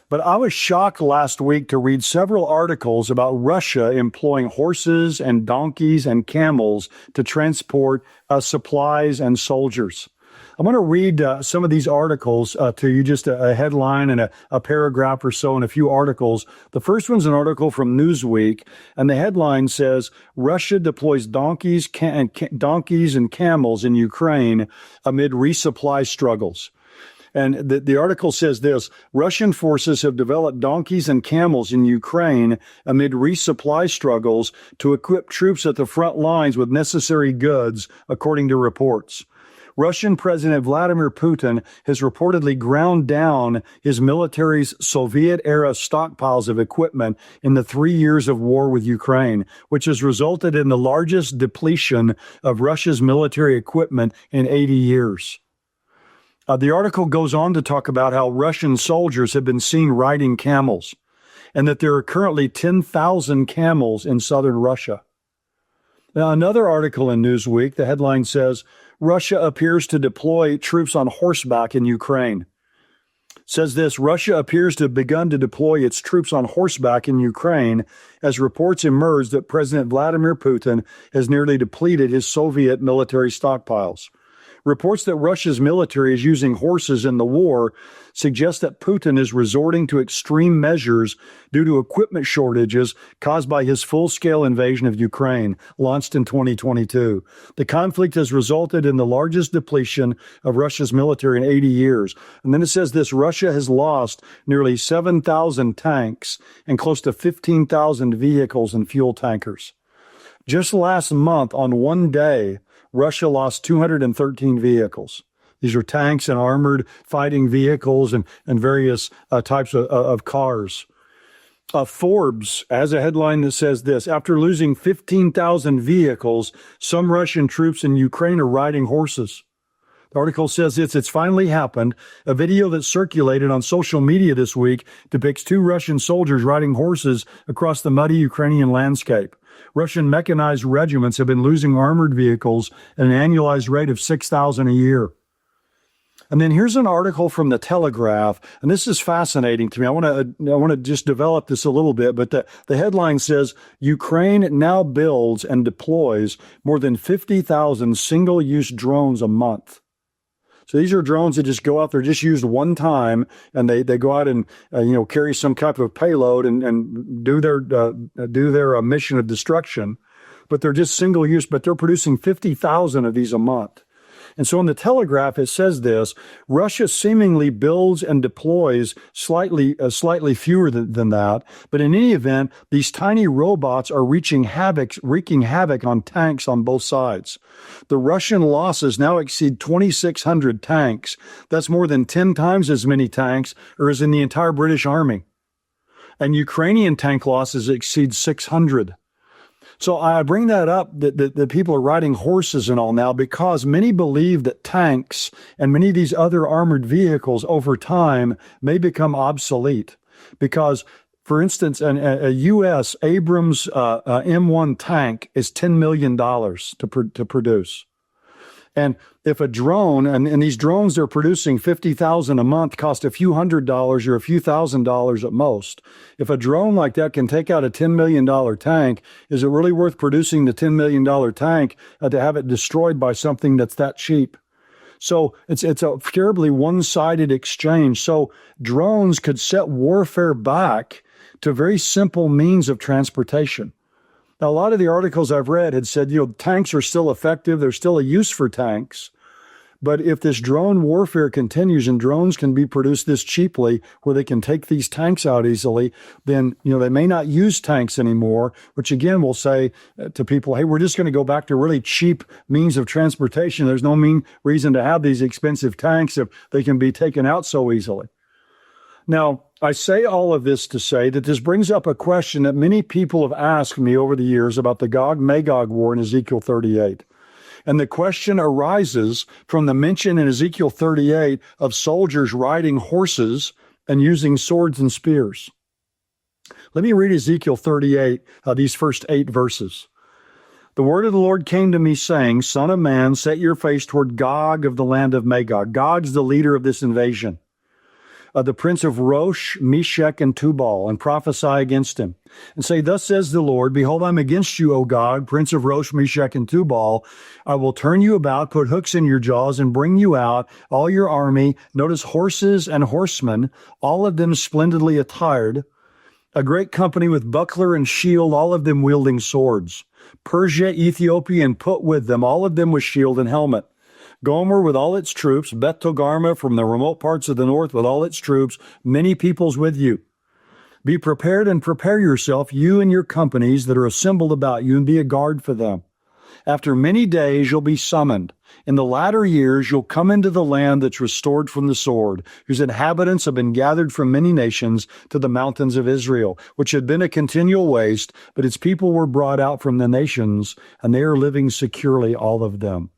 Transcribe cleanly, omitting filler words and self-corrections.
But I was shocked last week to read several articles about Russia employing horses and donkeys and camels to transport supplies and soldiers. I'm going to read some of these articles to you, just a headline and a paragraph or so and a few articles. The first one's an article from Newsweek, and the headline says, Russia deploys donkeys and camels in Ukraine amid resupply struggles. And the article says this: Russian forces have developed donkeys and camels in Ukraine amid resupply struggles to equip troops at the front lines with necessary goods, according to reports. Russian President Vladimir Putin has reportedly ground down his military's Soviet-era stockpiles of equipment in the 3 years of war with Ukraine, which has resulted in the largest depletion of Russia's military equipment in 80 years. The article goes on to talk about how Russian soldiers have been seen riding camels, and that there are currently 10,000 camels in southern Russia. Now, another article in Newsweek, the headline says, Russia appears to deploy troops on horseback in Ukraine. It says this: Russia appears to have begun to deploy its troops on horseback in Ukraine as reports emerge that President Vladimir Putin has nearly depleted his Soviet military stockpiles. Reports that Russia's military is using horses in the war suggest that Putin is resorting to extreme measures due to equipment shortages caused by his full-scale invasion of Ukraine, launched in 2022. The conflict has resulted in the largest depletion of Russia's military in 80 years. And then it says this: Russia has lost nearly 7,000 tanks and close to 15,000 vehicles and fuel tankers. Just last month, on one day, Russia lost 213 vehicles. These are tanks and armored fighting vehicles and various types of cars. Forbes has a headline that says this: after losing 15,000 vehicles, some Russian troops in Ukraine are riding horses. The article says it's finally happened. A video that circulated on social media this week depicts two Russian soldiers riding horses across the muddy Ukrainian landscape. Russian mechanized regiments have been losing armored vehicles at an annualized rate of 6,000 a year. And then here's an article from the Telegraph, and this is fascinating to me. I want to just develop this a little bit, but the headline says, Ukraine now builds and deploys more than 50,000 single-use drones a month. So these are drones that just go out there, just used one time, and they go out and carry some type of payload and do their mission of destruction. But they're just single use. But they're producing 50,000 of these a month. And so in the Telegraph, it says this: Russia seemingly builds and deploys slightly fewer than that. But in any event, these tiny robots are wreaking havoc on tanks on both sides. The Russian losses now exceed 2,600 tanks. That's more than 10 times as many tanks as in the entire British Army. And Ukrainian tank losses exceed 600. So I bring that up, that people are riding horses and all now, because many believe that tanks and many of these other armored vehicles over time may become obsolete. Because, for instance, a U.S. Abrams M1 tank is $10 million to produce. And if a drone, and these drones they're producing 50,000 a month, cost a few $100s or a few $1,000s at most. If a drone like that can take out a $10 million tank, is it really worth producing the $10 million tank to have it destroyed by something that's that cheap? So it's a terribly one-sided exchange. So drones could set warfare back to very simple means of transportation. Now, a lot of the articles I've read had said, tanks are still effective. There's still a use for tanks. But if this drone warfare continues and drones can be produced this cheaply where they can take these tanks out easily, then, they may not use tanks anymore, which again will say to people, hey, we're just going to go back to really cheap means of transportation. There's no reason to have these expensive tanks if they can be taken out so easily. Now, I say all of this to say that this brings up a question that many people have asked me over the years about the Gog-Magog war in Ezekiel 38. And the question arises from the mention in Ezekiel 38 of soldiers riding horses and using swords and spears. Let me read Ezekiel 38, these first 8 verses. The word of the Lord came to me saying, Son of man, set your face toward Gog of the land of Magog. Gog's the leader of this invasion. the prince of Rosh, Meshech, and Tubal, and prophesy against him, and say, Thus says the Lord, Behold, I'm against you, O Gog, prince of Rosh, Meshech, and Tubal. I will turn you about, put hooks in your jaws, and bring you out, all your army, notice horses and horsemen, all of them splendidly attired, a great company with buckler and shield, all of them wielding swords. Persia, Ethiopia, and Put with them, all of them with shield and helmet. Gomer with all its troops, Beth Togarmah from the remote parts of the north with all its troops, many peoples with you. Be prepared and prepare yourself, you and your companies that are assembled about you, and be a guard for them. After many days you'll be summoned. In the latter years you'll come into the land that's restored from the sword, whose inhabitants have been gathered from many nations to the mountains of Israel, which had been a continual waste, but its people were brought out from the nations, and they are living securely, all of them.